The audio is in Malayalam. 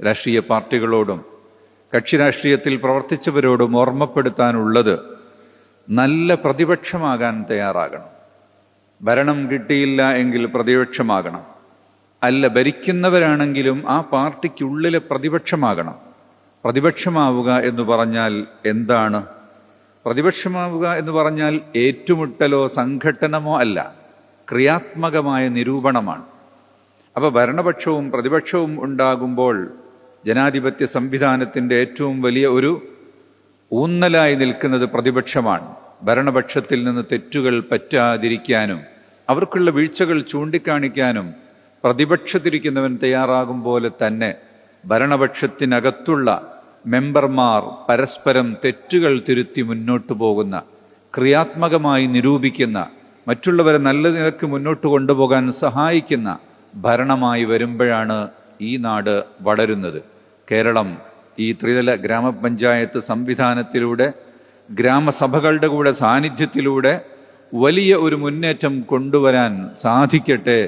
രാഷ്ട്രീയ പാർട്ടികളോടും കക്ഷി രാഷ്ട്രീയത്തിൽ പ്രവർത്തിച്ചവരോടും ഓർമ്മപ്പെടുത്താനുള്ളത് നല്ല പ്രതിപക്ഷമാകാൻ തയ്യാറാകണം. ഭരണം കിട്ടിയില്ല എങ്കിൽ പ്രതിപക്ഷമാകണം. അല്ല, ഭരിക്കുന്നവരാണെങ്കിലും ആ പാർട്ടിക്കുള്ളിലെ പ്രതിപക്ഷമാകണം. പ്രതിപക്ഷമാവുക എന്ന് പറഞ്ഞാൽ എന്താണ്? പ്രതിപക്ഷമാവുക എന്ന് പറഞ്ഞാൽ ഏറ്റുമുട്ടലോ സംഘട്ടനമോ അല്ല, ക്രിയാത്മകമായ നിരൂപണമാണ്. അപ്പോൾ ഭരണപക്ഷവും പ്രതിപക്ഷവും ഉണ്ടാകുമ്പോൾ ജനാധിപത്യ സംവിധാനത്തിൻ്റെ ഏറ്റവും വലിയ ഒരു ഊന്നലായി നിൽക്കുന്നത് പ്രതിപക്ഷമാണ്. ഭരണപക്ഷത്തിൽ നിന്ന് തെറ്റുകൾ പറ്റാതിരിക്കാനും അവർക്കുള്ള വീഴ്ചകൾ ചൂണ്ടിക്കാണിക്കാനും പ്രതിപക്ഷത്തിരിക്കുന്നവൻ തയ്യാറാകും പോലെ തന്നെ ഭരണപക്ഷത്തിനകത്തുള്ള മെമ്പർമാർ പരസ്പരം തെറ്റുകൾ തിരുത്തി മുന്നോട്ടു പോകുന്ന, ക്രിയാത്മകമായി നിരൂപിക്കുന്ന, മറ്റുള്ളവരെ നല്ല നിലക്ക് മുന്നോട്ട് കൊണ്ടുപോകാൻ സഹായിക്കുന്ന ഭരണമായി വരുമ്പോഴാണ് ഈ നാട് വളരുന്നത്. കേരളം ഈ ത്രിതല ഗ്രാമപഞ്ചായത്ത് സംവിധാനത്തിലൂടെ, ഗ്രാമസഭകളുടെ കൂടെ സാന്നിധ്യത്തിലൂടെ വലിയ ഒരു മുന്നേറ്റം കൊണ്ടുവരാൻ സാധിക്കട്ടെ